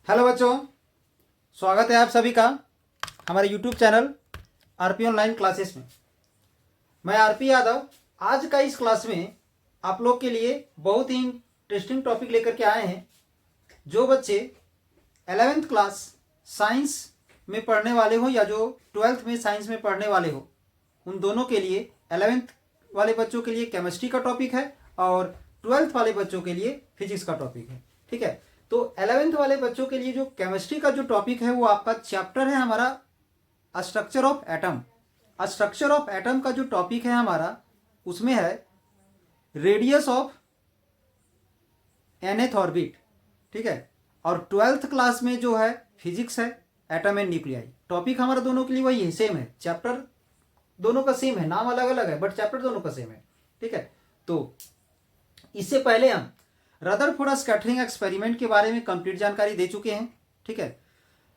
Hello बच्चों, स्वागत है आप सभी का हमारे YouTube channel RP online classes में। मैं आरपी यादव आज का इस क्लास में आप लोग के लिए बहुत ही इंटरेस्टिंग टॉपिक लेकर के आए हैं। जो बच्चे 11th क्लास साइंस में पढ़ने वाले हो या जो 12th में साइंस में पढ़ने वाले हो, उन दोनों के लिए 11th वाले बच्चों के लिए केमिस्ट्री का टॉपिक है और 12th वाले बच्चों के लिए फिजिक्स का टॉपिक है। ठीक है, तो 11th वाले बच्चों के लिए जो केमिस्ट्री का जो टॉपिक है वो आपका चैप्टर है हमारा structure of atom. Structure of atom का जो टॉपिक है हमारा उसमें है रेडियस ऑफ nth ऑर्बिट। ठीक है, और 12th क्लास में जो है फिजिक्स है एटम एंड न्यूक्लियाई। टॉपिक हमारा दोनों के लिए वही है, सेम है, चैप्टर दोनों का सेम है, नाम अलग अलग है बट चैप्टर दोनों का सेम है। ठीक है, तो इससे पहले हम रदरफोर्ड स्कैटरिंग एक्सपेरिमेंट के बारे में कंप्लीट जानकारी दे चुके हैं। ठीक है,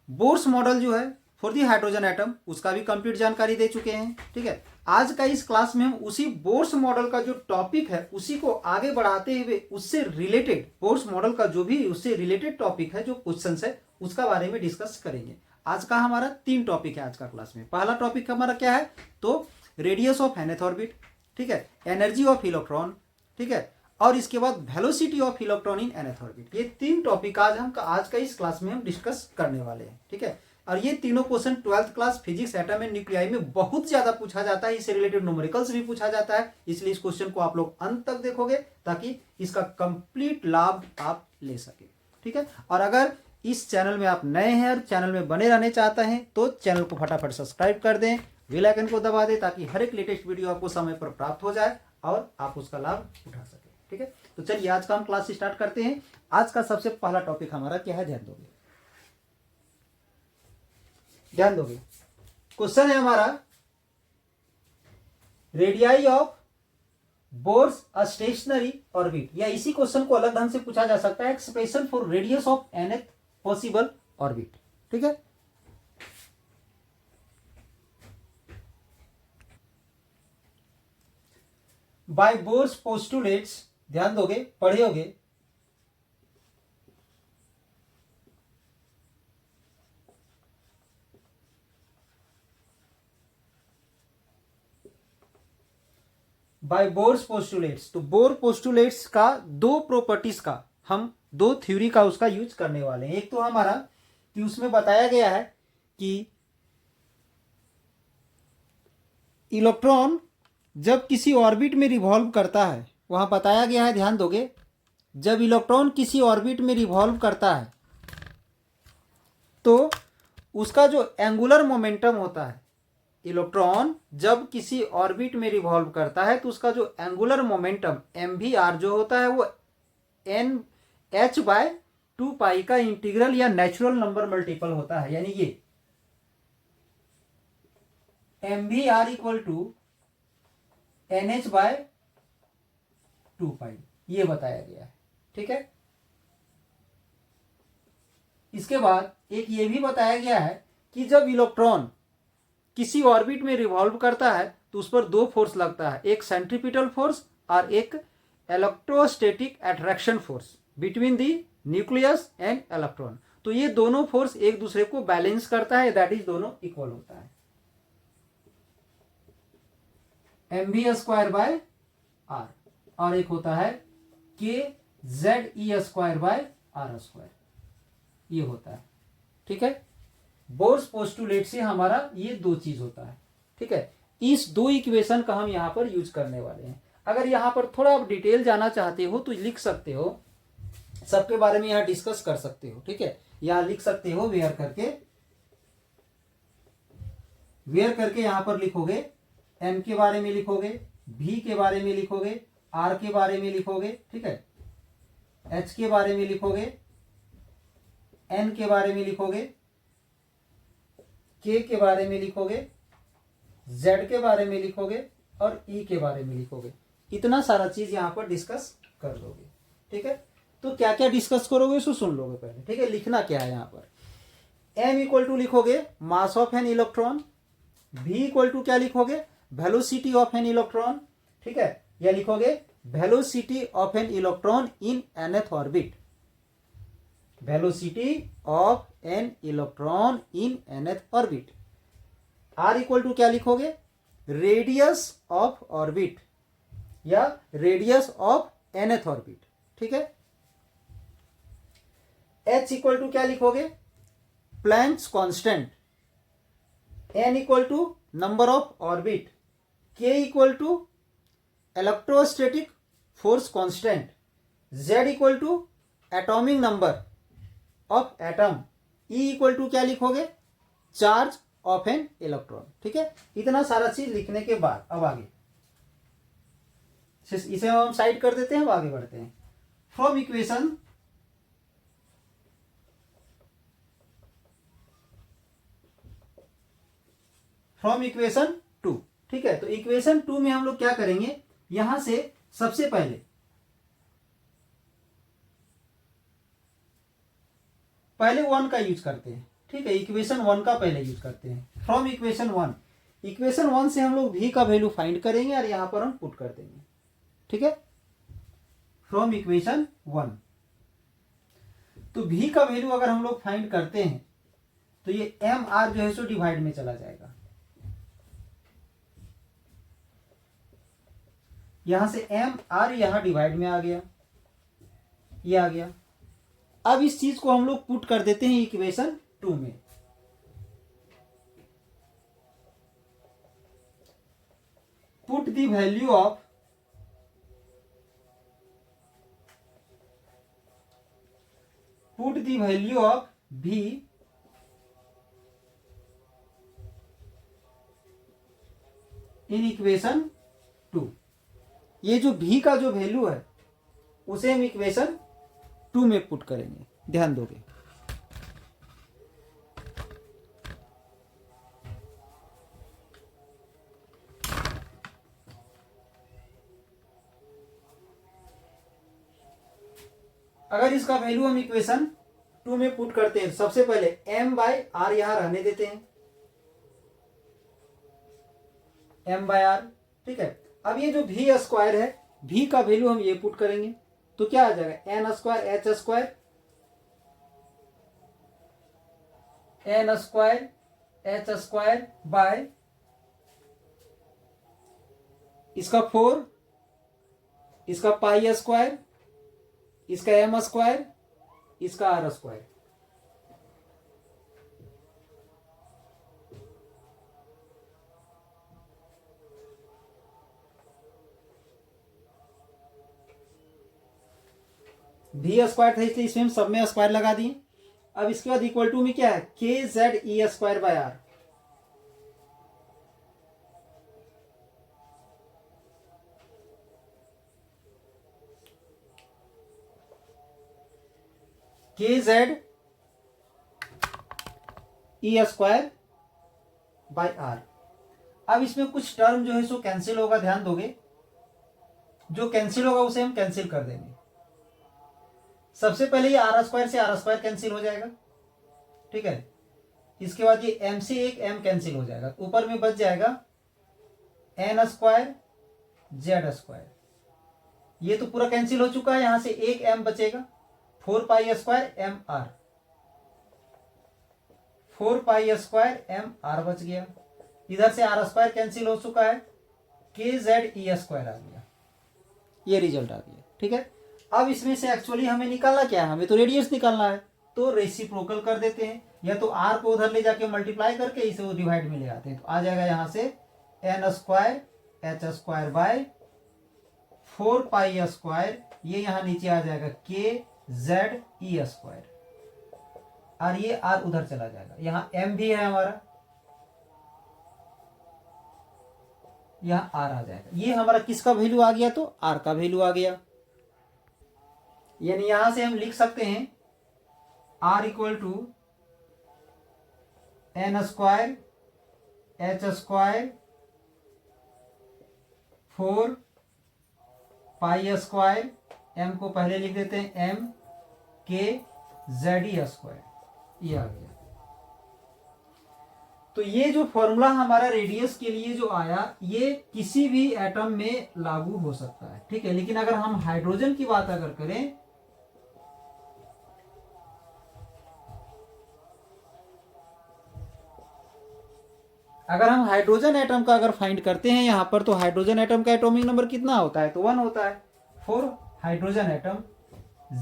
बोर्स मॉडल जो है फॉर दी हाइड्रोजन एटम उसका भी कंप्लीट जानकारी दे चुके हैं। ठीक है, आज का इस क्लास में हम उसी बोर्स मॉडल का जो टॉपिक है उसी को आगे बढ़ाते हुए उससे रिलेटेड बोर्स मॉडल का जो भी उससे रिलेटेड टॉपिक है, जो क्वेश्चन है उसका बारे में डिस्कस करेंगे। आज का हमारा 3 टॉपिक है आज का क्लास में। पहला टॉपिक हमारा क्या है, तो रेडियस ऑफ nth ऑर्बिट। ठीक है, एनर्जी ऑफ इलेक्ट्रॉन। ठीक है, और इसके बाद velocity of electron in nth orbit. ये 3 टॉपिक आज का इस क्लास में हम डिस्कस करने वाले हैं। ठीक है, और ये तीनों question 12th class physics atom and nuclei में बहुत ज्यादा पूछा जाता है। इससे रिलेटेड न्यूमेरिकल्स भी पूछा जाता है, इसलिए इस क्वेश्चन को आप लोग अंत तक देखोगे ताकि इसका कंप्लीट लाभ आप ले सके। ठीक है, और अगर इस चैनल में आप नए हैं और चैनल में बने रहने चाहते हैं तो चैनल को फटाफट सब्सक्राइब कर दें, बेल आइकन को दबा दें ताकि हर एक लेटेस्ट वीडियो आपको समय पर प्राप्त हो जाए और आप उसका लाभ उठा सके। ठीक है, तो चलिए आज का हम क्लास स्टार्ट करते हैं। आज का सबसे पहला टॉपिक हमारा क्या है, ध्यान दोगे। क्वेश्चन है हमारा radii of bourse stationary orbit, या इसी क्वेश्चन को अलग ढंग से पूछा जा सकता है, expression for radius of nth possible orbit. ठीक है, बाय बोर्स पोस्टुलेट्स, ध्यान दोगे, पढ़े होगे। बाय बोर्स पोस्टुलेट्स, तो बोर पोस्टुलेट्स का 2 प्रॉपर्टीज का हम 2 थ्योरी का उसका यूज करने वाले हैं। एक तो हमारा कि उसमें बताया गया है कि इलेक्ट्रॉन जब किसी ऑर्बिट में रिवॉल्व करता है, वहां बताया गया है, ध्यान दोगे, जब इलेक्ट्रॉन किसी ऑर्बिट में रिवॉल्व करता है तो उसका जो एंगुलर मोमेंटम होता है, इलेक्ट्रॉन जब किसी ऑर्बिट में रिवॉल्व करता है तो उसका जो एंगुलर मोमेंटम mvr जो होता है वो h/2 का इंटीग्रल या नेचुरल नंबर मल्टीपल होता है। यानी ये mvr इक्वल टू nh/2 ये बताया गया है। ठीक है, इसके बाद एक ये भी बताया गया है कि जब इलेक्ट्रॉन किसी ऑर्बिट में रिवॉल्व करता है तो उस पर 2 फोर्स लगता है, एक सेंट्रीपिटल फोर्स और एक electrostatic attraction force between the nucleus and electron. तो ये दोनों फोर्स एक दूसरे को बैलेंस करता है, दैट इज दोनों इक्वल होता है, mv² r, और एक होता है kZe²r², ये होता है। ठीक है, बोर्स पोस्टुलेट से हमारा ये 2 चीज होता है। ठीक है, इस 2 इक्वेशन का हम यहां पर यूज करने वाले हैं। अगर यहां पर थोड़ा आप डिटेल जाना चाहते हो तो लिख सकते हो, सबके बारे में यहां डिस्कस कर सकते हो। ठीक है, यहां लिख सकते हो वेयर करके यहां पर लिखोगे, m के बारे में लिखोगे, v के बारे में लिखोगे, r के बारे में लिखोगे, ठीक है, h के बारे में लिखोगे, n के बारे में लिखोगे, k के बारे में लिखोगे, z के बारे में लिखोगे और e के बारे में लिखोगे। इतना सारा चीज यहां पर डिस्कस कर लोगे। ठीक है, तो क्या क्या डिस्कस करोगे उसको सुन लोगे पहले। ठीक है, लिखना क्या है यहां पर, m इक्वल टू लिखोगे mass of an electron, v equal to क्या लिखोगे, वेलोसिटी ऑफ एन इलेक्ट्रॉन। ठीक है, या लिखोगे velocity of an electron in nth orbit. Velocity of an electron in nth orbit. r equal to क्या लिखोगे, radius of orbit या radius of nth orbit, ठीक है। h इक्वल टू क्या लिखोगे, Planck's constant, n equal to number of orbit, k equal to electrostatic force constant, z equal to atomic number of atom, E equal to क्या लिखोगे, charge of an electron, ठीक है। इतना सारा चीज लिखने के बाद अब आगे इसे हम साइड कर देते हैं, अब आगे बढ़ते हैं। फ्रॉम इक्वेशन 2, ठीक है। तो इक्वेशन 2 में हम लोग क्या करेंगे, यहां से सबसे पहले वन का यूज करते हैं, ठीक है। इक्वेशन 1 का पहले यूज करते हैं। फ्रॉम इक्वेशन 1 से हम लोग v का वैल्यू फाइंड करेंगे और यहां पर हम पुट कर देंगे, ठीक है। फ्रॉम इक्वेशन 1 तो v का वैल्यू अगर हम लोग फाइंड करते हैं तो ये एम आर जो है सो डिवाइड में चला जाएगा, यहां से एम आर यहां डिवाइड में आ गया, ये आ गया। अब इस चीज को हम लोग पुट कर देते हैं इक्वेशन 2 में। Put the value of v in equation 2। ये जो v का जो वैल्यू है उसे हम इक्वेशन 2 में पुट करेंगे, ध्यान दोगे। अगर इसका वैल्यू हम इक्वेशन 2 में पुट करते हैं, सबसे पहले m बाय आर यहां रहने देते हैं, m बाय आर, ठीक है। अब ये जो v स्क्वायर है, v का वैल्यू हम ये पुट करेंगे तो क्या आ जाएगा, n square h square by इसका 4, इसका पाई स्क्वायर, इसका एम स्क्वायर, इसका आर स्क्वायर। v स्क्वायर था इसलिए इसमें हम सब में स्क्वायर लगा दिए। अब इसके बाद इक्वल टू में क्या है, के Z e square by r. K Z e square by r. अब इसमें कुछ टर्म जो है सो कैंसिल होगा, ध्यान दोगे। जो कैंसिल होगा उसे हम कैंसिल कर देंगे। सबसे पहले ये आर स्क्वायर से आर स्क्वायर कैंसिल हो जाएगा, ठीक है। इसके बाद ये एम से एक एम कैंसिल हो जाएगा, ऊपर में बच जाएगा एन स्क्वायर जेड स्क्वायर। ये तो पूरा कैंसिल हो चुका है, यहां से एक एम बचेगा, 4 pi square m r, 4 pi square m r बच गया। इधर से आर स्क्वायर कैंसिल हो चुका है, के जेड ई स्क्वायर आ गया, ये रिजल्ट आ गया, ठीक है। अब इसमें से एक्चुअली हमें निकालना क्या है, हमें तो रेडियस निकालना है, तो रेसिप्रोकल कर देते हैं, या तो आर को उधर ले जाके मल्टीप्लाई करके इसे वो डिवाइड में ले आते हैं। तो आ जाएगा यहां से n square h square by 4 pi square, ये यहां नीचे आ जाएगा के जेड ई स्क्वायर, और ये आर उधर चला जाएगा। यहां एम भी है हमारा, यहां आर आ जाएगा। ये हमारा किसका वैल्यू आ गया, तो आर का वैल्यू आ गया। यानी यहां से हम लिख सकते हैं r equal to n square h square 4 pi square, m को पहले लिख देते हैं M k Z e square, ये आ गया। तो ये जो फॉर्मूला हमारा रेडियस के लिए जो आया, ये किसी भी एटम में लागू हो सकता है, ठीक है। लेकिन अगर हम हाइड्रोजन की बात अगर करें अगर हम हाइड्रोजन एटम का अगर फाइंड करते हैं यहाँ पर, तो हाइड्रोजन एटम का एटॉमिक नंबर कितना होता है? तो 1 होता है for hydrogen atom.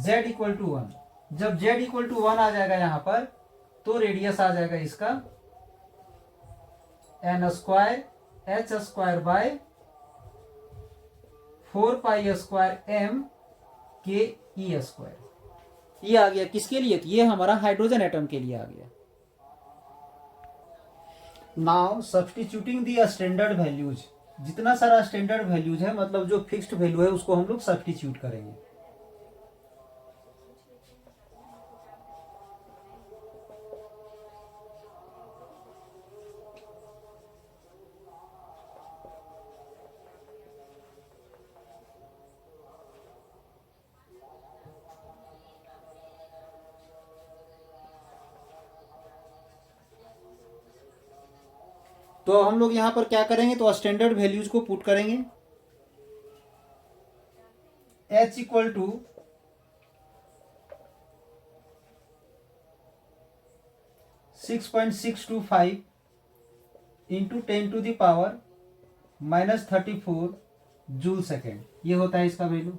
Z equal to 1, जब Z इक्वल टू 1 आ जाएगा यहाँ पर, तो रेडियस आ जाएगा इसका n square h square by 4 pi square m के ई स्क्वायर। ये आ गया किसके लिए? ये हमारा हाइड्रोजन एटम के लिए आ गया। नाउ सब्सटीट्यूटिंग दी स्टैंडर्ड वैल्यूज, जितना सारा स्टैंडर्ड वैल्यूज है, मतलब जो फिक्स्ड वैल्यू है, उसको हम लोग सब्सटीट्यूट करेंगे। तो हम लोग यहां पर क्या करेंगे? तो स्टैंडर्ड वैल्यूज को पुट करेंगे। H equal to 6.625 into 10⁻⁻34 joule second, ये होता है इसका वैल्यू।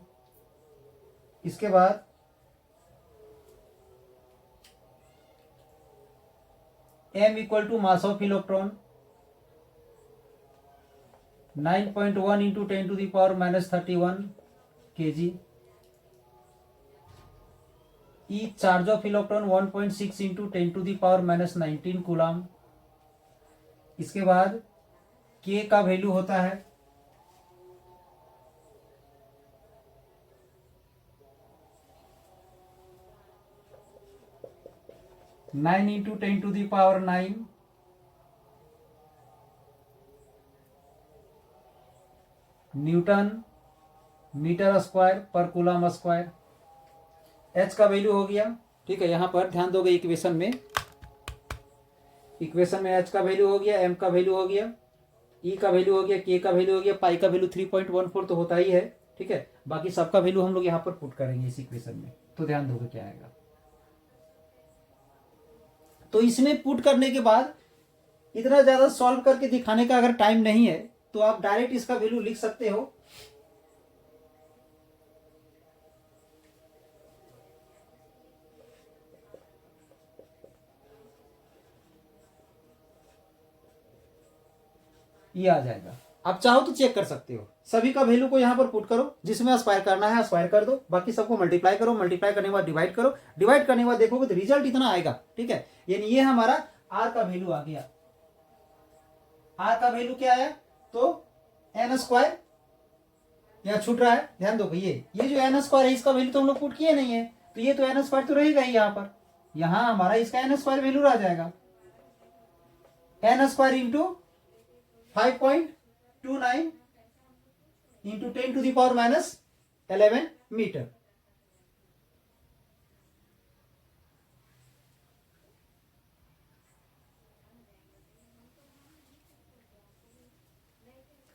इसके बाद m equal to mass of electron 9.1 into 10⁻⁻31 kg। E charge of electron 1.6 into 10⁻⁻19 coulomb. इसके बाद k का वैल्यू होता है 9 इंटू 10⁻9 न्यूटन मीटर स्क्वायर पर कूलम स्क्वायर। h का वैल्यू हो गया, ठीक है। यहां पर ध्यान दोगे इक्वेशन में h का वैल्यू हो गया, m का वैल्यू हो गया, e का वैल्यू हो गया, k का वैल्यू हो गया, पाई का वैल्यू 3.14 तो होता ही है, ठीक है। बाकी सबका वैल्यू हम लोग यहां पर पुट करेंगे इस इक्वेशन में। तो ध्यान दोगे क्या आएगा। तो इसमें पुट करने के बाद इतना ज्यादा सॉल्व करके दिखाने का अगर टाइम नहीं है, तो आप डायरेक्ट इसका वैल्यू लिख सकते हो। ये आ जाएगा। आप चाहो तो चेक कर सकते हो, सभी का वैल्यू को यहां पर पुट करो, जिसमें एस्पायर करना है एस्पायर कर दो, बाकी सबको मल्टीप्लाई करो, मल्टीप्लाई करने के बाद डिवाइड करो, डिवाइड करने के बाद देखोगे तो रिजल्ट इतना आएगा, ठीक है। यानी ये हमारा आर का वैल्यू आ गया। आर का वैल्यू क्या आया? तो एन स्क्वायर, यहाँ छूट रहा है, ध्यान दो भैया, ये जो एन स्क्वायर है इसका वैल्यू तो हम लोग पुट किए नहीं है, तो ये तो एन स्क्वायर तो रहेगा ही यहाँ पर। यहां हमारा इसका एन स्क्वायर वैल्यू रह जाएगा, n square into 5.29 into 10⁻⁻11 metre.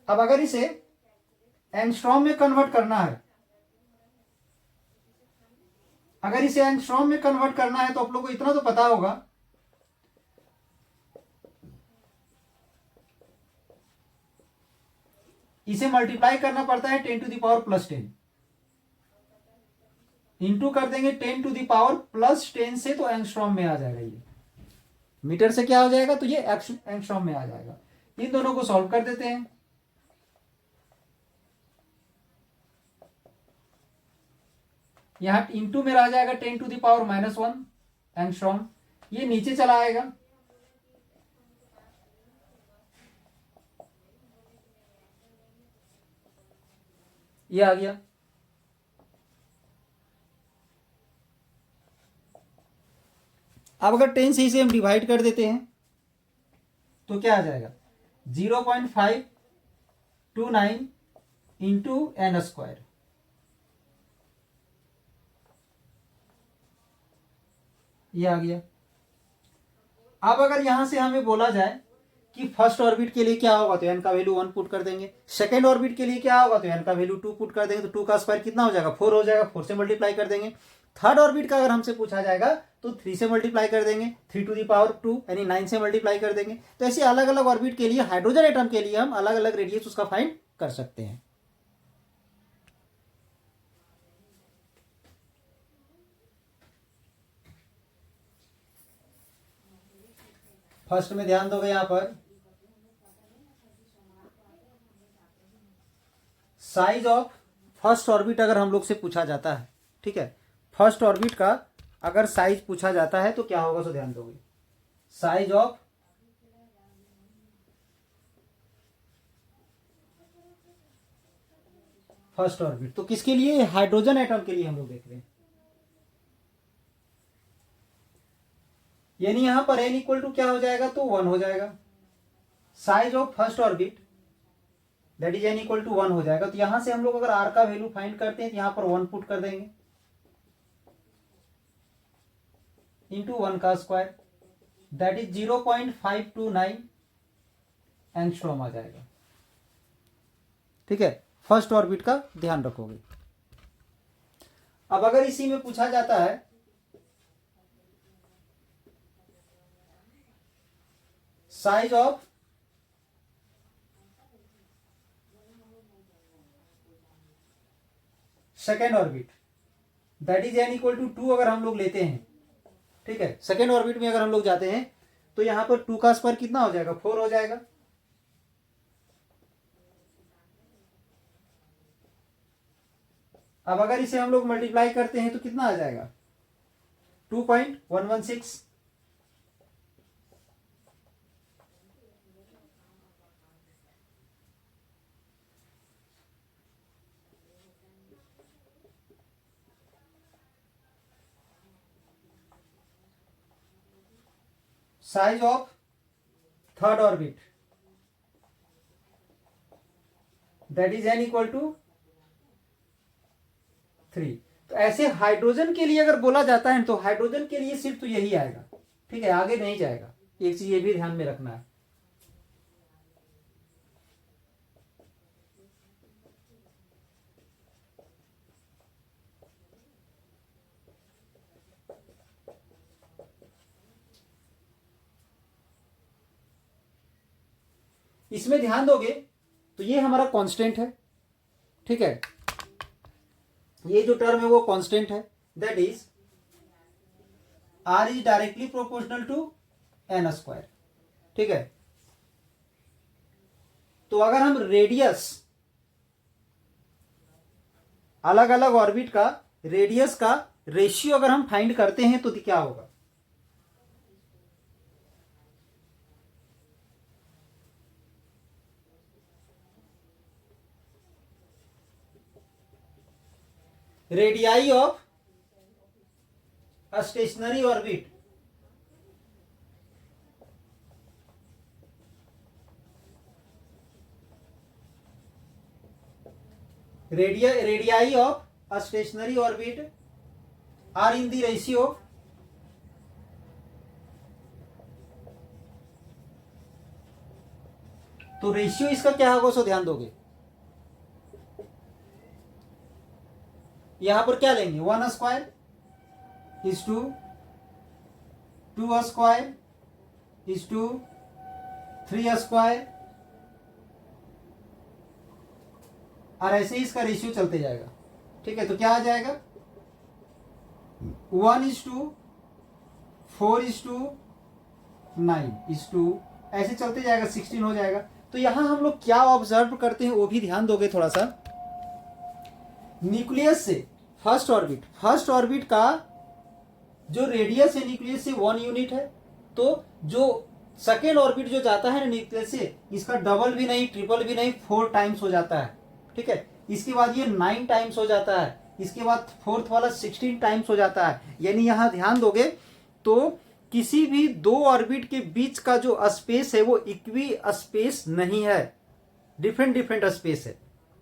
अब अगर इसे एंगस्ट्रॉम में कन्वर्ट करना है, अगर इसे एंगस्ट्रॉम में कन्वर्ट करना है, तो आप लोगों को इतना तो पता होगा, इसे मल्टीप्लाई करना पड़ता है 10⁻+10, इंटू कर देंगे 10⁻+10 से, तो एंगस्ट्रॉम में आ जाएगा। ये मीटर से क्या हो जाएगा? तो ये एंगस्ट्रॉम में आ जाएगा। इन दोनों को सॉल्व कर देते हैं। यहां इंटू में रह जाएगा 10⁻⁻1 एंगस्ट्रॉम, ये नीचे चला आएगा, ये आ गया। अब अगर 10 से इसे हम डिवाइड कर देते हैं, तो क्या आ जाएगा? 0.529 इंटू एन स्क्वायर। ये आ गया। अब अगर यहां से हमें बोला जाए कि फर्स्ट ऑर्बिट के लिए क्या होगा, तो एन का वैल्यू 1 पुट कर देंगे। सेकेंड ऑर्बिट के लिए क्या होगा, तो एन का वैल्यू 2 पुट कर देंगे। तो 2 का स्क्वायर कितना हो जाएगा? 4 हो जाएगा, 4 से मल्टीप्लाई कर देंगे। थर्ड ऑर्बिट का अगर हमसे पूछा जाएगा तो 3 से मल्टीप्लाई कर देंगे, 3⁻², यानी 9 से मल्टीप्लाई कर देंगे। तो ऐसे अलग अलग ऑर्बिट के लिए, हाइड्रोजन एटम के लिए हम अलग अलग रेडियस उसका फाइंड कर सकते हैं। फर्स्ट में ध्यान दोगे यहां पर साइज ऑफ फर्स्ट ऑर्बिट अगर हम लोग से पूछा जाता है, ठीक है, फर्स्ट ऑर्बिट का अगर साइज पूछा जाता है तो क्या होगा, तो ध्यान दोगे साइज ऑफ फर्स्ट ऑर्बिट, तो किसके लिए, हाइड्रोजन एटम के लिए हम लोग देख रहे हैं। यानी यहां पर n इक्वल टू क्या हो जाएगा, तो 1 हो जाएगा। Size of first orbit that is n equal to 1 हो जाएगा। तो यहां से हम लोग अगर r का वैल्यू फाइंड करते हैं तो यहां पर 1 पुट कर देंगे इंटू 1 का स्क्वायर दैट इज 0.529 एंगस्ट्रॉम आ जाएगा। ठीक है, फर्स्ट ऑर्बिट का ध्यान रखोगे। अब अगर इसी में पूछा जाता है size of second orbit that is n equal to 2 अगर हम लोग लेते हैं, ठीक है, सेकेंड ऑर्बिट में अगर हम लोग जाते हैं तो यहां पर 2 का स्क्वायर कितना हो जाएगा, 4 हो जाएगा। अब अगर इसे हम लोग मल्टीप्लाई करते हैं तो कितना आ जाएगा, 2.116। Size of third orbit that is n equal to 3। तो ऐसे हाइड्रोजन के लिए अगर बोला जाता है तो हाइड्रोजन के लिए सिर्फ तो यही आएगा, ठीक है, आगे नहीं जाएगा। एक चीज ये भी ध्यान में रखना है। इसमें ध्यान दोगे तो ये हमारा कांस्टेंट है, ठीक है, ये जो टर्म है वो कांस्टेंट है, that is r is directly proportional to n square. ठीक है, तो अगर हम रेडियस, अलग अलग ऑर्बिट का रेडियस का रेशियो अगर हम फाइंड करते हैं तो क्या होगा, radii of a stationary orbit radii of a stationary orbit are in the ratio तो रेशियो इसका क्या होगा, सो ध्यान दोगे यहां पर क्या लेंगे, 1 square is to 2 square is to 3 square, और ऐसे ही इसका रेशियो चलते जाएगा। ठीक है, तो क्या आ जाएगा, 1:4:9 ऐसे चलते जाएगा, 16 हो जाएगा। तो यहां हम लोग क्या ऑब्जर्व करते हैं वो भी ध्यान दोगे थोड़ा सा। न्यूक्लियस से फर्स्ट ऑर्बिट का जो रेडियस है न्यूक्लियस से 1 यूनिट है, तो जो सेकेंड ऑर्बिट जो जाता है ना न्यूक्लियस से, इसका डबल भी नहीं, ट्रिपल भी नहीं, 4 टाइम्स हो जाता है। ठीक है, इसके बाद ये 9 टाइम्स हो जाता है, इसके बाद फोर्थ वाला 16 टाइम्स हो जाता है। यानी यहां ध्यान दोगे तो किसी भी दो ऑर्बिट के बीच का जो स्पेस है वो इक्वी स्पेस नहीं है, डिफरेंट स्पेस है।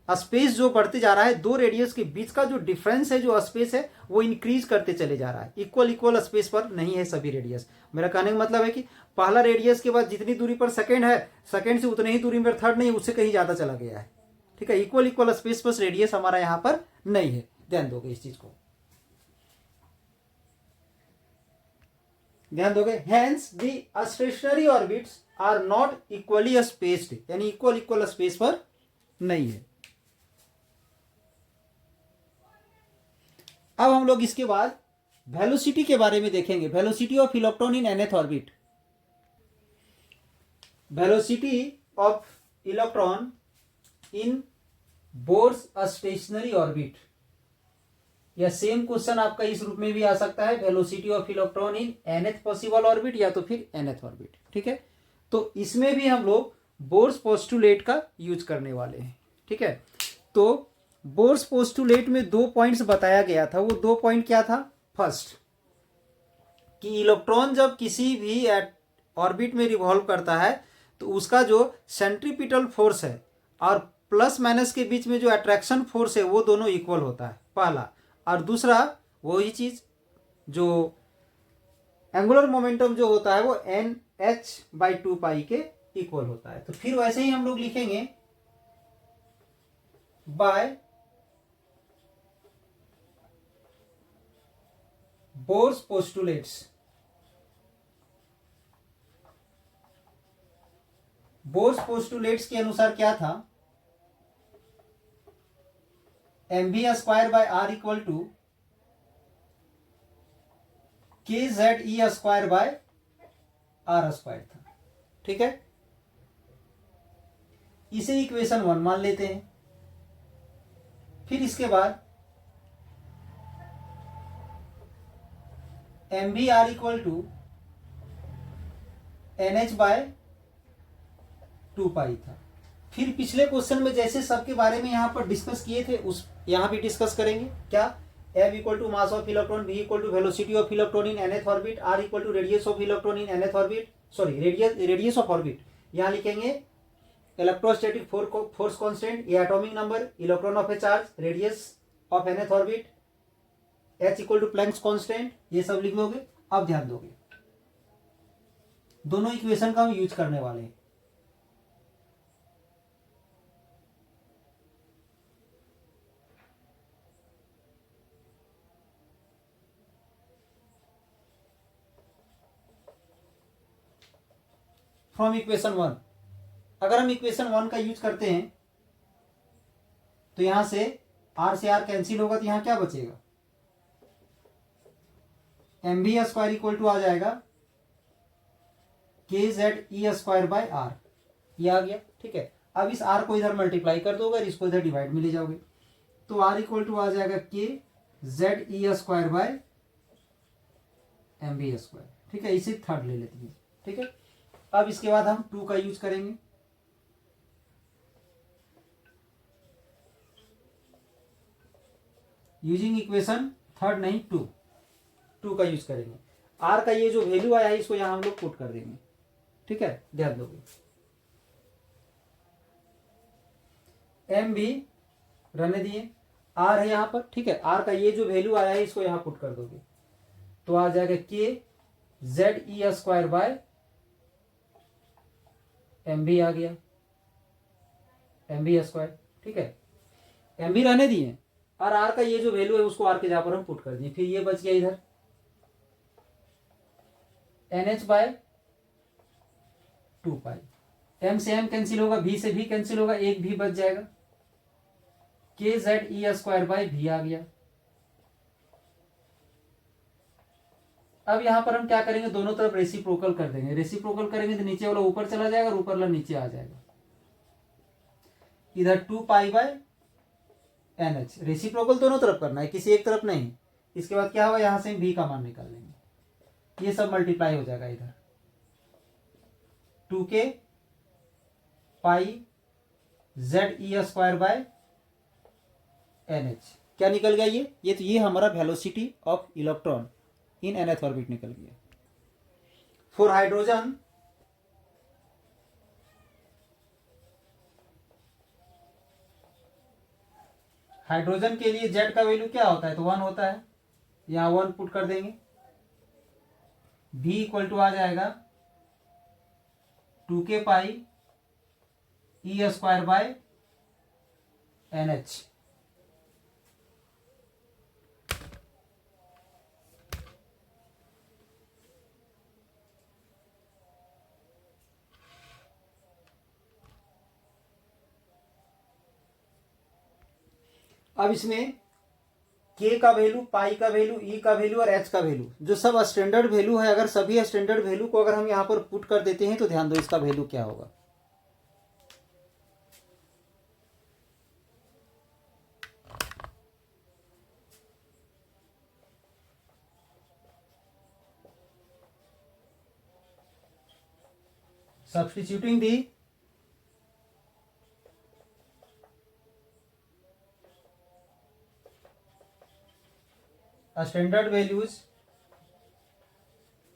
स्पेस जो बढ़ते जा रहा है, दो रेडियस के बीच का जो डिफरेंस है, जो स्पेस है वो इंक्रीज करते चले जा रहा है, इक्वल स्पेस पर नहीं है सभी रेडियस। मेरा कहने का मतलब है कि पहला रेडियस के बाद जितनी दूरी पर सेकेंड है, सेकेंड से उतनी ही दूरी पर थर्ड नहीं, उससे कहीं ज्यादा चला गया है। ठीक है, इक्वल स्पेस पर रेडियस हमारा यहाँ पर नहीं है, ध्यान दोगे इस चीज को। ध्यान दोगे, hence the stationary orbits are not equally spaced, यानी इक्वल स्पेस पर नहीं है। अब हम लोग इसके बाद वेलोसिटी के बारे में देखेंगे, velocity of electron in nth orbit. Velocity of electron in Bohr's stationary orbit, या सेम क्वेश्चन आपका इस रूप में भी आ सकता है, velocity of electron in nth possible orbit या तो फिर nth ऑर्बिट। ठीक है, तो इसमें भी हम लोग बोर्स पोस्टुलेट का यूज करने वाले हैं। ठीक है, तो बोर्स पोस्टुलेट में 2 पॉइंट्स बताया गया था। वो 2 पॉइंट क्या था? फर्स्ट, कि इलेक्ट्रॉन जब किसी भी ऑर्बिट में रिवॉल्व करता है तो उसका जो सेंट्रीपिटल फोर्स है और प्लस माइनस के बीच में जो अट्रैक्शन फोर्स है वो दोनों इक्वल होता है, पहला। और दूसरा वही चीज जो एंगुलर मोमेंटम जो होता है वो NH/2 के इक्वल होता है। तो फिर वैसे ही हम लोग लिखेंगे by Bohr's postulates. Bohr's postulates के अनुसार क्या था? mv² r equal to kZe²r² था। ठीक है, इसे इक्वेशन 1 मान लेते हैं। फिर इसके बाद mvr इक्वल टू NH/2 था। फिर पिछले क्वेश्चन में जैसे सबके बारे में यहां पर डिस्कस किए थे उस यहां भी डिस्कस करेंगे। क्या? m equal to mass of electron, v equal to velocity of electron in nth orbit, r equal to radius of electron in nth orbit, sorry radius of orbit. यहां लिखेंगे इलेक्ट्रोस्टैटिक फोर्स कांस्टेंट, ये atomic number, electron of a charge, radius of nth orbit, h equal to Planck's constant, ये सब लिख दोगे। अब ध्यान दोगे, दोनों इक्वेशन का हम यूज करने वाले हैं। फ्रॉम इक्वेशन 1, अगर हम इक्वेशन 1 का यूज करते हैं तो यहां से r से r कैंसिल होगा, तो यहां क्या बचेगा? mv² इक्वल टू आ जाएगा kZe²r, ये आ गया। ठीक है, अब इस r को इधर मल्टीप्लाई कर दोगे और इसको इधर डिवाइड में ले जाओगे, तो r इक्वल टू आ जाएगा kZe²/mv²। ठीक है, इसे थर्ड ले लेते हैं। ठीक है, अब इसके बाद हम 2 का यूज करेंगे। यूजिंग इक्वेशन थर्ड नहीं 2 का यूज करेंगे। r का ये जो वैल्यू आया है इसको यहां हम लोग पुट कर देंगे। ठीक है, ध्यान दोगे, m भी रहने दिए, r है यहां पर। ठीक है, r का ये जो वैल्यू आया है इसको यहां पुट कर दोगे तो आ जाएगा kZe²/mv आ गया, mv²। ठीक है, mv रहने दिए और r का ये जो वैल्यू है उसको r के जगह पर हम पुट कर दिए। फिर ये बच गया इधर NH/2, m से m कैंसिल होगा, v से v कैंसिल होगा, एक भी बच जाएगा, kZe²/v आ गया। अब यहां पर हम क्या करेंगे? दोनों तरफ रेसिप्रोकल कर देंगे। रेसिप्रोकल करेंगे तो नीचे वाला ऊपर चला जाएगा और ऊपर वाला नीचे आ जाएगा। इधर 2π/NH, रेसिप्रोकल दोनों तरफ करना है, किसी एक तरफ नहीं। इसके बाद क्या होगा? यहां से हम v का मान निकाल लेंगे, ये सब मल्टीप्लाई हो जाएगा इधर 2kπZe²/NH। क्या निकल गया? ये तो ये हमारा velocity of electron in nth orbit निकल गया। फॉर हाइड्रोजन हाइड्रोजन के लिए जेड का वैल्यू क्या होता है? तो 1 होता है, यहां 1 पुट कर देंगे। v इक्वल टू आ जाएगा 2kπE²/NH। अब इसमें के का वैल्यू, पाई का वैल्यू, ई का वैल्यू और एच का वैल्यू, जो सब स्टैंडर्ड वैल्यू है, अगर सभी स्टैंडर्ड वैल्यू को अगर हम यहाँ पर पुट कर देते हैं तो ध्यान दो इसका वैल्यू क्या होगा। Substituting the स्टैंडर्ड वैल्यूज,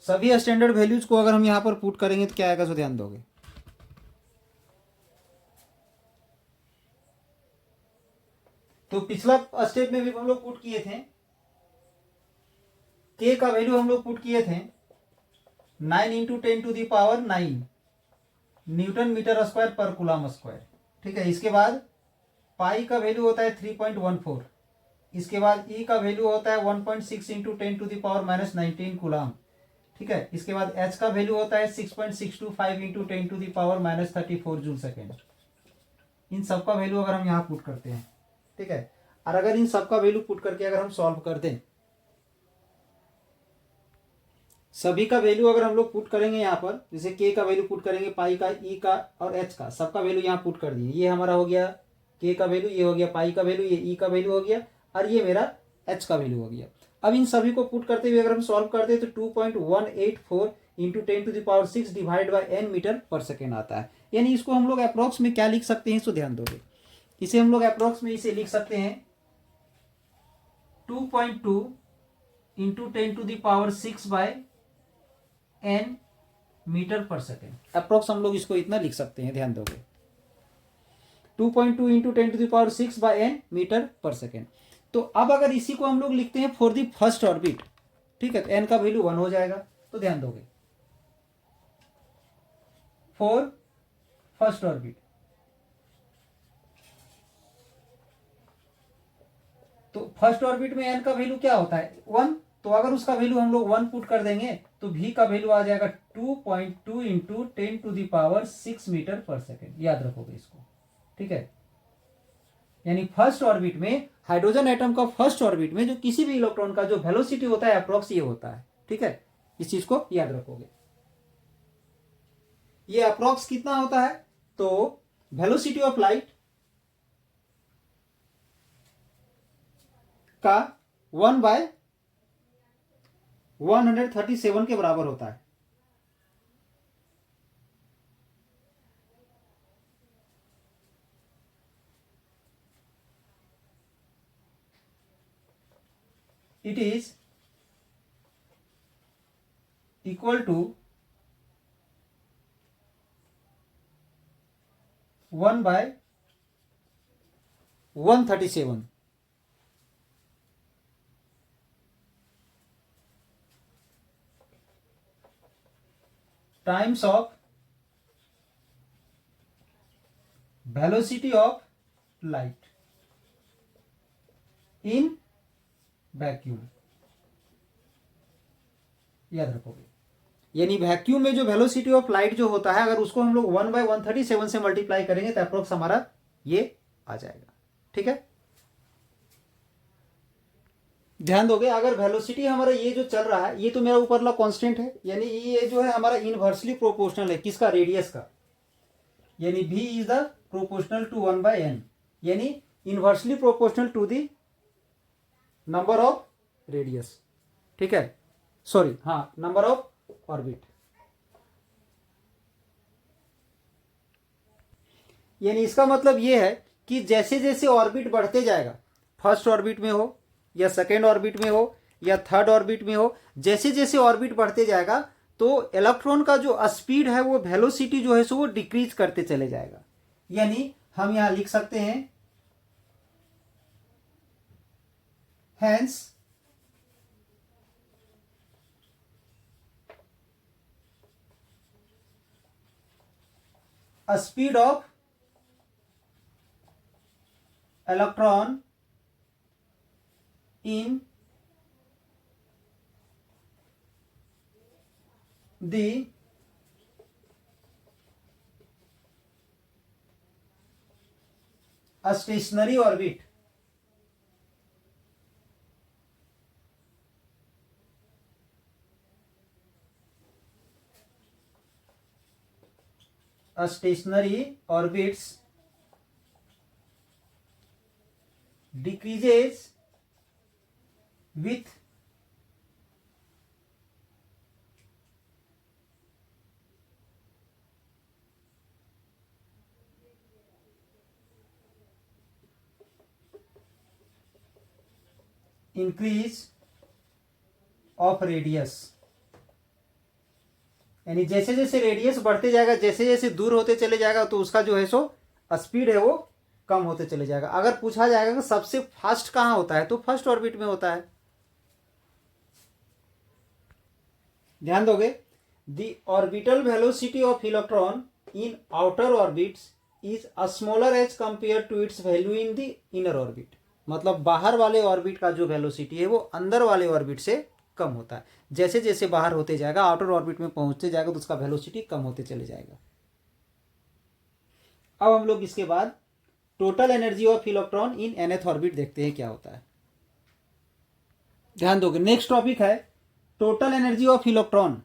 सभी स्टैंडर्ड वैल्यूज को अगर हम यहां पर पुट करेंगे तो क्या आएगा, सो ध्यान दोगे। तो पिछला स्टेप में भी हम लोग पुट किए थे, के का वैल्यू हम लोग पुट किए थे 9 इंटू 10⁹ न्यूटन मीटर स्क्वायर पर कूलम स्क्वायर। ठीक है, इसके बाद पाई का वैल्यू होता है 3.14, इसके बाद ई का वैल्यू होता है 1.6 इंटू 10⁻⁻19 कूलम। ठीक है, इसके बाद एच का वैल्यू होता है 6.625 इंटू 10⁻34 जूल सेकेंड। इन सबका वैल्यू अगर हम यहाँ पुट करते हैं, ठीक है, और अगर इन सबका वैल्यू पुट करके अगर हम सॉल्व कर दें, सभी का वैल्यू अगर हम लोग पुट करेंगे यहाँ पर, जैसे के का वैल्यू पुट करेंगे, पाई का, ई का और एच का, सबका वैल्यू यहाँ पुट कर दिए। ये हमारा हो गया के का वैल्यू, ये हो गया पाई का वैल्यू, ये ई का वैल्यू हो गया, और ये मेरा एच का वैल्यू हो गया। अब इन सभी को पुट करते हुए अगर हम सॉल्व करते हैं तो 2.184 into 10⁶ divide by n metre पर सेकेंड आता है। यानी इसको हम लोग अप्रोक्स में क्या लिख सकते हैं, इसको ध्यान दोगे। इसे हम लोग अप्रोक्स में इसे लिख सकते हैं 2.2 इंटू 10⁶ बाय एन मीटर पर सेकेंड। अप्रोक्स हम लोग इसको इतना लिख सकते हैं, ध्यान दोगे। 2.2 इंटू 10⁶ बाय एन मीटर पर सेकेंड। तो अब अगर इसी को हम लोग लिखते हैं फॉर दी फर्स्ट ऑर्बिट, ठीक है, तो एन का वैल्यू 1 हो जाएगा। तो ध्यान दोगे, फॉर फर्स्ट ऑर्बिट, तो फर्स्ट ऑर्बिट में एन का वैल्यू क्या होता है, 1। तो अगर उसका वैल्यू हम लोग 1 पुट कर देंगे तो भी का वैल्यू आ जाएगा 2.2 इंटू 10⁶ मीटर पर सेकेंड। याद रखोगे इसको, ठीक है। यानी फर्स्ट ऑर्बिट में, हाइड्रोजन एटम का फर्स्ट ऑर्बिट में जो किसी भी इलेक्ट्रॉन का जो वेलोसिटी होता है अप्रोक्स ये होता है, ठीक है। इस चीज को याद रखोगे। ये अप्रोक्स कितना होता है, तो वेलोसिटी ऑफ लाइट का 1/137 के बराबर होता है। It is equal to 1/137 times of velocity of light in vacuum. याद रखोगे, यानी वैक्यूम में जो वेलोसिटी ऑफ लाइट जो होता है, अगर उसको हम लोग 1/137 से मल्टीप्लाई करेंगे तो अप्रोक्स हमारा ये आ जाएगा, ठीक है। ध्यान दोगे, अगर वेलोसिटी हमारा ये जो चल रहा है, ये तो मेरा ऊपरला कांस्टेंट है, यानी ये जो है हमारा इनवर्सली प्रोपोर्शनल है किसका, रेडियस का। यानी v is the proportional to 1/n, यानी inversely proportional to the number of radius, ठीक है, सॉरी, हाँ, नंबर ऑफ ऑर्बिट। यानी इसका मतलब ये है कि जैसे जैसे ऑर्बिट बढ़ते जाएगा, फर्स्ट ऑर्बिट में हो या सेकेंड ऑर्बिट में हो या थर्ड ऑर्बिट में हो, जैसे जैसे ऑर्बिट बढ़ते जाएगा तो इलेक्ट्रॉन का जो स्पीड है, वो वेलोसिटी जो है सो वो डिक्रीज करते चले जाएगा। यानी हम यहां लिख सकते हैं hence a speed of electron in the stationary orbit stationary orbits decreases with increase of radius. यानी जैसे जैसे रेडियस बढ़ते जाएगा, जैसे जैसे दूर होते चले जाएगा, तो उसका जो है सो स्पीड है वो कम होते चले जाएगा। अगर पूछा जाएगा कि सबसे फास्ट कहाँ होता है, तो फर्स्ट ऑर्बिट में होता है। ध्यान दोगे, the orbital velocity of electron in outer orbits is smaller as compare to its value in the inner orbit. मतलब बाहर वाले ऑर्बिट का जो वेलोसिटी है वो अंदर वाले ऑर्बिट से कम होता है। जैसे जैसे बाहर होते जाएगा, आउटर ऑर्बिट में पहुंचते जाएगा, तो उसका वेलोसिटी कम होते चले जाएगा। अब हम लोग इसके बाद total energy of electron in nth orbit देखते हैं क्या होता है। ध्यान दोगे, नेक्स्ट टॉपिक है टोटल एनर्जी ऑफ इलेक्ट्रॉन।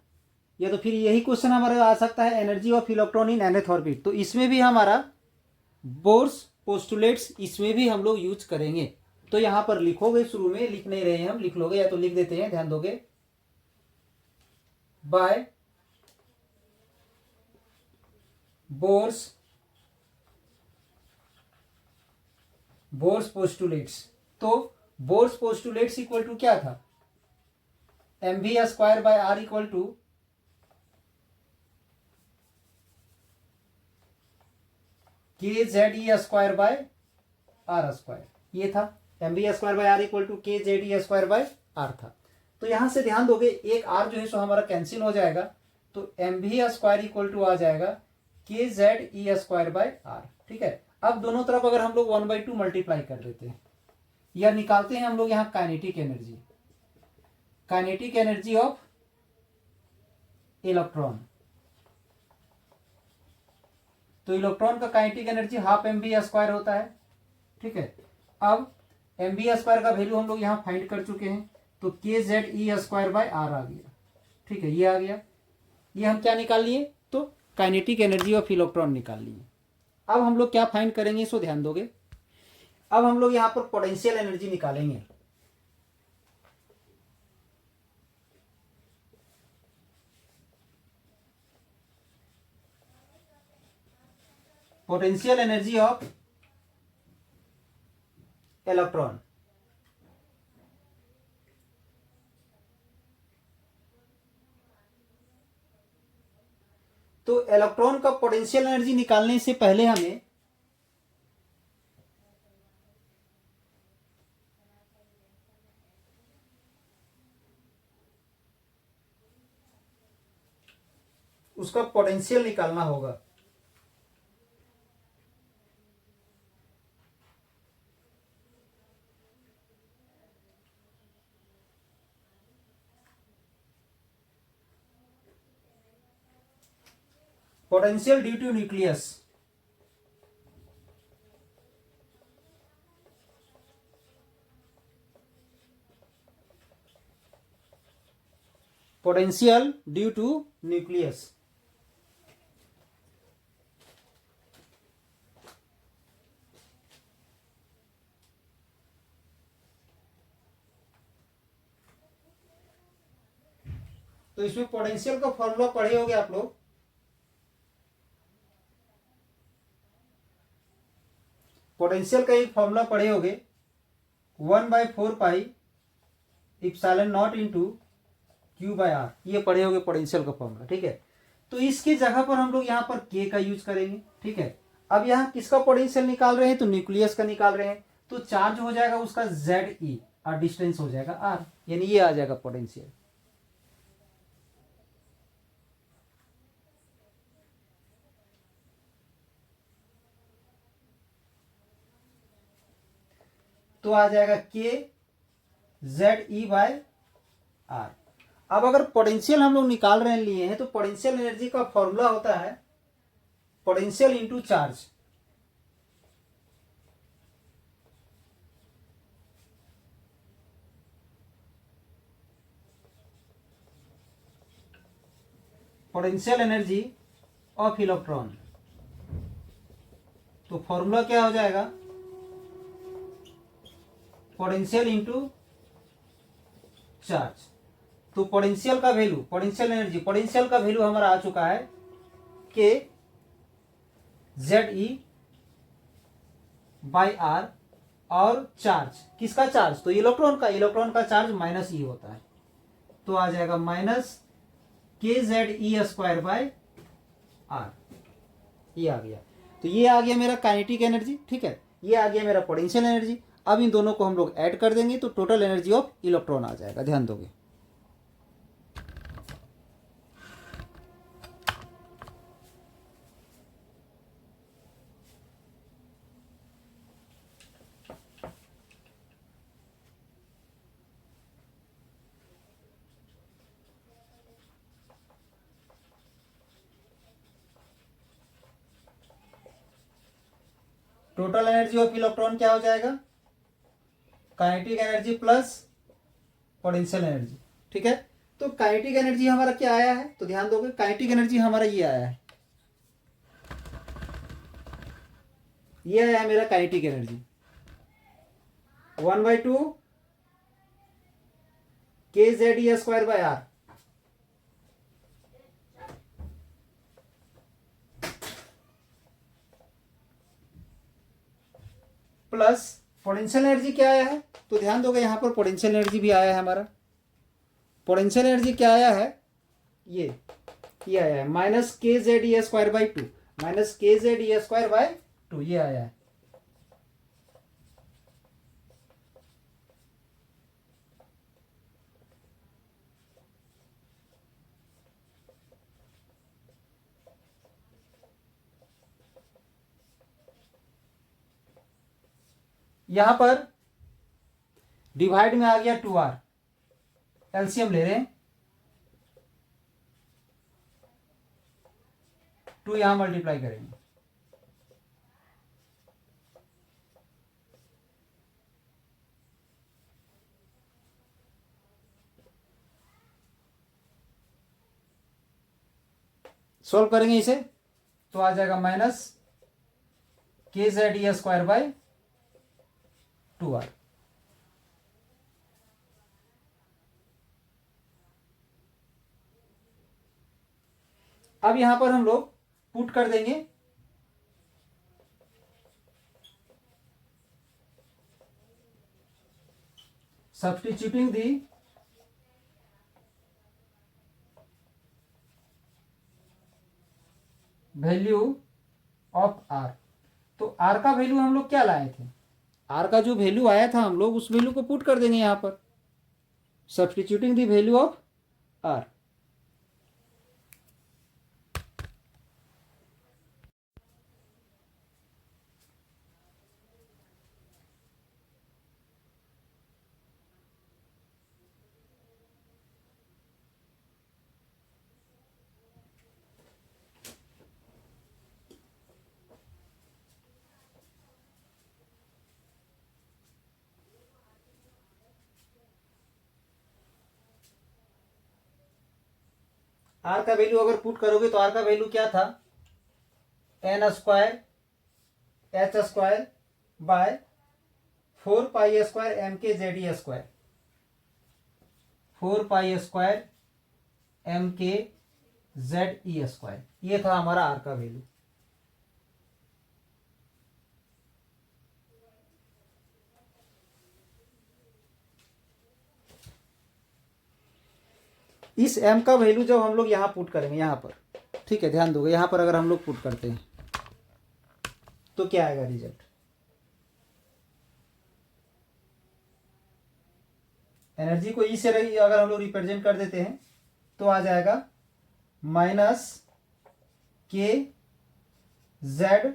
या तो फिर यही क्वेश्चन हमारा आ सकता है, energy of electron in nth orbit. तो इसमें भी हमारा बोर्स पोस्टुलेट्स इसमें भी हम लोग यूज करेंगे। तो यहां पर लिखोगे, शुरू में लिख नहीं रहे हैं हम, लिख लोगे या तो लिख देते हैं। ध्यान दोगे, बाय बोर्स पोस्टुलेट्स। तो बोर्स पोस्टुलेट्स इक्वल टू क्या था, mv² by r equal to kZe² by r²। ये था mv² by r equal to kZe² by r था। तो यहां से ध्यान दोगे, एक r जो है सो हमारा कैंसिल हो जाएगा, तो mv² इक्वल टू आ जाएगा kZe² बाय r। ठीक है, अब दोनों तरफ अगर हम लोग 1/2 मल्टीप्लाई कर देते हैं, या निकालते हैं हम लोग यहाँ काइनेटिक एनर्जी ऑफ इलेक्ट्रॉन। तो इलेक्ट्रॉन का काइनेटिक एनर्जी हाफ mv² होता है। ठीक है, अब mv² का वैल्यू हम लोग यहाँ फाइंड कर चुके हैं, तो kZe² बाय r आ गया। ठीक है, ये आ गया। ये हम क्या निकाल लिए, तो काइनेटिक एनर्जी ऑफ इलेक्ट्रॉन निकाल लिए। अब हम लोग क्या फाइंड करेंगे, इसको ध्यान दोगे। अब हम लोग यहां पर पोटेंशियल एनर्जी निकालेंगे। Potential energy of electron. तो इलेक्ट्रॉन का पोटेंशियल एनर्जी निकालने से पहले हमें उसका पोटेंशियल निकालना होगा। Potential due to nucleus. Potential due to nucleus. तो इसमें पोटेंशियल का फॉर्मूला पढ़े होगे आप लोग। पोटेंशियल का एक फॉर्मूला पढ़े होगे, 1/4 pi epsilon naught into Q by R। ये पढ़े होगे पोटेंशियल का फॉर्मूला। ठीक है, तो इसकी जगह पर हम लोग यहाँ पर K का यूज करेंगे। ठीक है, अब यहाँ किसका पोटेंशियल निकाल रहे हैं, तो न्यूक्लियस का निकाल रहे हैं। तो चार्ज हो जाएगा उसका Ze और डिस्टेंस हो जाएगा R, यानी ये आ जाएगा पोटेंशियल। तो आ जाएगा kZe बाय R। अब अगर पोटेंशियल हम लोग निकाल रहे लिए हैं, तो पोटेंशियल एनर्जी का फॉर्मूला होता है potential into charge. Potential energy of electron तो फॉर्मूला क्या हो जाएगा, पोटेंशियल इंटू चार्ज। तो पोटेंशियल का वैल्यू, पोटेंशियल एनर्जी, पोटेंशियल का वैल्यू हमारा आ चुका है के जेड ई बाई आर, और चार्ज किसका चार्ज, तो इलेक्ट्रॉन का, इलेक्ट्रॉन का चार्ज माइनस ई होता है, तो आ जाएगा minus k Z e square by r. ये आ गया, तो ये आ गया मेरा काइनेटिक एनर्जी, ठीक है, ये आ गया मेरा पोटेंशियल एनर्जी। अब इन दोनों को हम लोग ऐड कर देंगे तो टोटल एनर्जी ऑफ इलेक्ट्रॉन आ जाएगा, ध्यान दोगे। टोटल एनर्जी ऑफ इलेक्ट्रॉन क्या हो जाएगा, kinetic energy plus potential energy, ठीक है। तो काइनेटिक एनर्जी हमारा क्या आया है, तो ध्यान दोगे, काइनेटिक एनर्जी हमारा ये आया है, ये आया है मेरा kinetic energy 1/2 k Z e square by r, plus potential energy क्या आया है, तो ध्यान दोगे यहां पर पोटेंशियल एनर्जी भी आया है हमारा। पोटेंशियल एनर्जी क्या आया है, ये आया है minus k Z e square by 2, minus k Z e square bye 2, ये आया है। यहां पर डिवाइड में आ गया 2r, एलसीएम ले रहे हैं, 2 यहां मल्टीप्लाई करेंगे, सॉल्व करेंगे इसे तो आ जाएगा minus k Z e square bye 2r। अब यहां पर हम लोग पुट कर देंगे substituting the value of r. तो आर का वैल्यू हम लोग क्या लाए थे, आर का जो वैल्यू आया था हम लोग उस वैल्यू को पुट कर देंगे यहां पर, substituting the value of r. R का वैल्यू अगर पुट करोगे तो आर का वैल्यू क्या था, n square h square by 4 pi square m k Z e square, 4 pi square m k Z e square, ये था हमारा आर का वैल्यू। इस m का वैल्यू जब हम लोग यहां पुट करेंगे यहां पर, ठीक है, ध्यान दोगे, यहां पर अगर हम लोग पुट करते हैं तो क्या आएगा रिजल्ट, एनर्जी को ई से अगर हम लोग रिप्रेजेंट कर देते हैं तो आ जाएगा minus k Z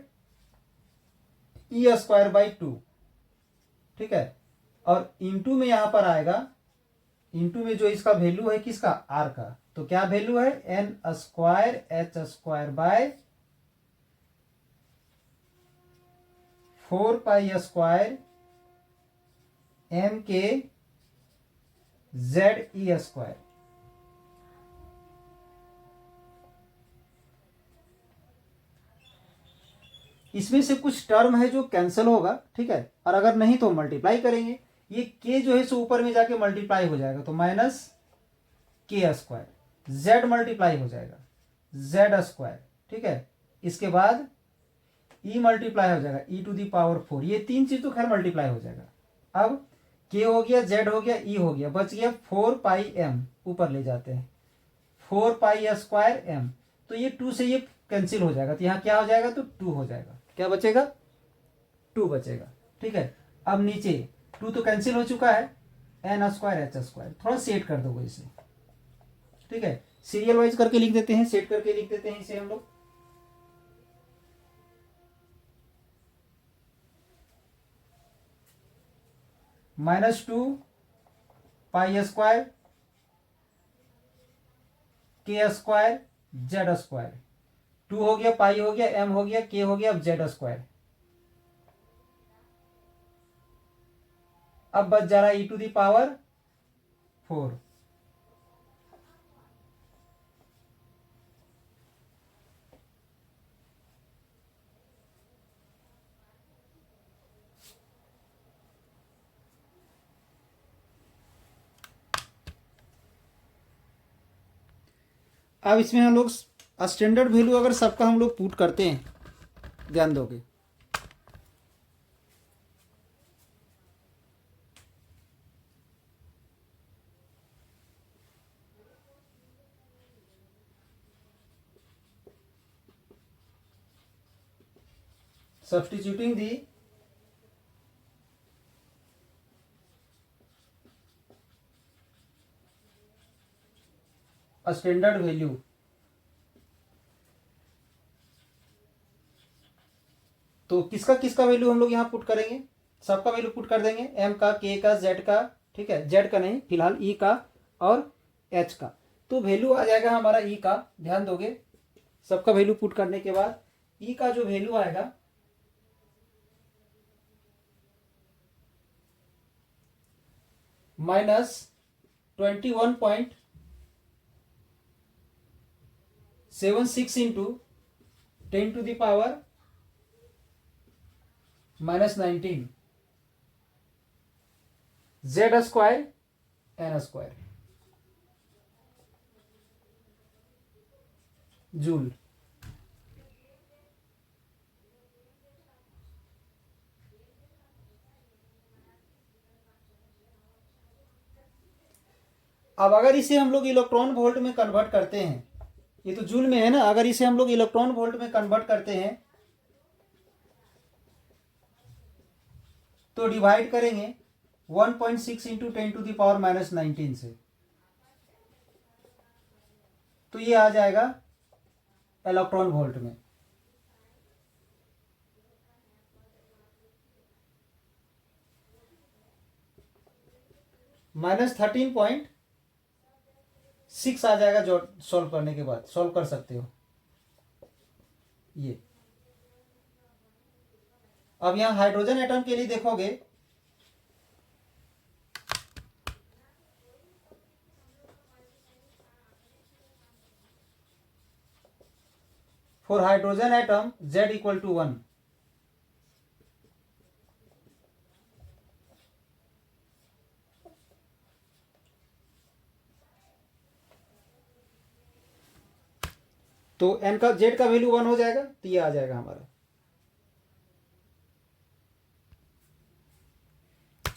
e square by 2, ठीक है, और इंटू में यहां पर आएगा, इंटू में जो इसका वैल्यू है किसका, आर का, तो क्या वैल्यू है, n square h square by 4 pi square m k Z e square. इसमें से कुछ टर्म है जो कैंसिल होगा, ठीक है, और अगर नहीं तो मल्टीप्लाई करेंगे। ये के जो है सो ऊपर में जाके मल्टीप्लाई हो जाएगा, तो माइनस के स्क्वायर, जेड मल्टीप्लाई हो जाएगा जेड स्क्वायर, ठीक है। इसके बाद ई मल्टीप्लाई हो जाएगा ई टू दी पावर 4, ये तीन चीज तो खैर मल्टीप्लाई हो जाएगा। अब के हो गया, जेड हो गया, ई हो गया, बच गया 4 पाई एम, ऊपर ले जाते हैं 4 पाई स्क्वायर एम, तो ये 2 से ये कैंसिल हो जाएगा, तो यहाँ क्या हो जाएगा, तो 2 हो जाएगा, क्या बचेगा, 2 बचेगा, ठीक है। अब नीचे 2 तो कैंसिल हो चुका है, एन स्क्वायर एच स्क्वायर, थोड़ा सेट कर दोगे इसे, ठीक है। सीरियल वाइज करके लिख देते हैं, सेट करके लिख देते हैं इसे हम लोग। -2 पाई स्क्वायर के स्क्वायर जेड स्क्वायर, 2 हो गया, पाई हो गया, एम हो गया, के हो गया, अब जेड स्क्वायर। अब बच जा रहा है ई टू दी पावर 4। अब इसमें हम लोग स्टैंडर्ड वैल्यू अगर सबका हम लोग पुट करते हैं, ध्यान दोगे, substituting the स्टैंडर्ड वैल्यू, तो किसका किसका वैल्यू हम लोग यहाँ पुट करेंगे, सबका वैल्यू पुट कर देंगे, एम का, के का, जेड का, ठीक है, जेड का नहीं फिलहाल, ई का और एच का, तो वैल्यू आ जाएगा हमारा ई का, ध्यान दोगे, सबका वैल्यू पुट करने के बाद ई का जो वैल्यू आएगा -21.76 into 10⁻⁻⁻19 Z square n square joule. अब अगर इसे हम लोग इलेक्ट्रॉन वोल्ट में कन्वर्ट करते हैं, ये तो जूल में है ना, अगर इसे हम लोग इलेक्ट्रॉन वोल्ट में कन्वर्ट करते हैं तो डिवाइड करेंगे 1.6 इंटू 10⁻⁻19 से, तो ये आ जाएगा इलेक्ट्रॉन वोल्ट में। -13.6 आ जाएगा, जो सॉल्व करने के बाद सॉल्व कर सकते हो ये। अब यहां हाइड्रोजन एटम के लिए देखोगे, फॉर हाइड्रोजन एटम Z = 1, तो एन का, जेड का वैल्यू 1 हो जाएगा, तो ये आ जाएगा हमारा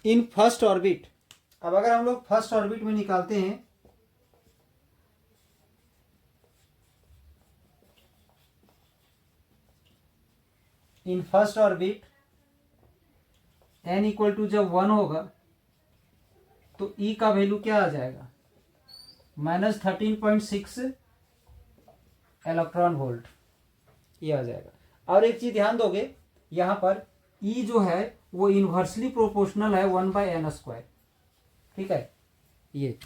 इन फर्स्ट ऑर्बिट। अब अगर हम लोग फर्स्ट ऑर्बिट में निकालते हैं, इन फर्स्ट ऑर्बिट n = जब 1 होगा तो E का वैल्यू क्या आ जाएगा, -13.6 इलेक्ट्रॉन वोल्ट, ये आ जाएगा। और एक चीज ध्यान दोगे, यहां पर E जो है वो इनवर्सली प्रोपोर्शनल है 1/n², ठीक है। ये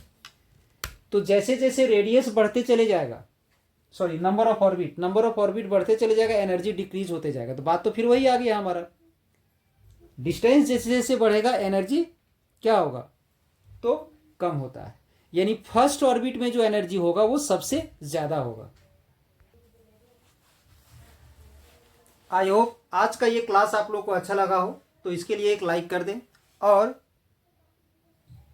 तो जैसे जैसे रेडियस बढ़ते चले जाएगा, सॉरी नंबर ऑफ ऑर्बिट बढ़ते चले जाएगा, एनर्जी डिक्रीज होते जाएगा, तो बात तो फिर वही आ गया हमारा, डिस्टेंस जैसे जैसे बढ़ेगा एनर्जी क्या होगा, तो कम होता है, यानी फर्स्ट ऑर्बिट में जो एनर्जी होगा वो सबसे ज्यादा होगा। आई होप आज का ये क्लास आप लोग को अच्छा लगा हो, तो इसके लिए एक लाइक कर दें, और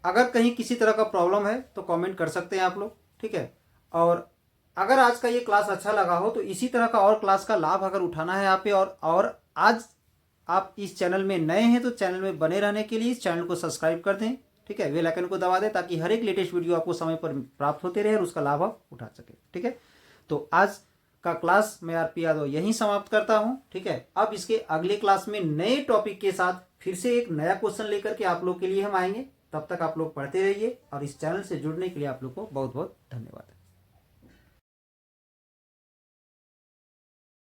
अगर कहीं किसी तरह का प्रॉब्लम है तो कमेंट कर सकते हैं आप लोग, ठीक है। और अगर आज का ये क्लास अच्छा लगा हो तो इसी तरह का और क्लास का लाभ अगर उठाना है आप पे, और आज आप इस चैनल में नए हैं तो चैनल में बने रहने के लिए इस चैनल को सब्सक्राइब कर दें, ठीक है, बेल आइकन को दबा दें, ताकि हर एक लेटेस्ट वीडियो आपको समय पर प्राप्त होते रहे और उसका लाभ आप उठा सके, ठीक है। तो आज का क्लास मैं आरपी यादव यहीं समाप्त करता हूं, ठीक है। अब इसके अगले क्लास में नए टॉपिक के साथ फिर से एक नया क्वेश्चन लेकर के आप लोग के लिए हम आएंगे। तब तक आप लोग पढ़ते रहिए, और इस चैनल से जुड़ने के लिए आप लोग को बहुत बहुत धन्यवाद।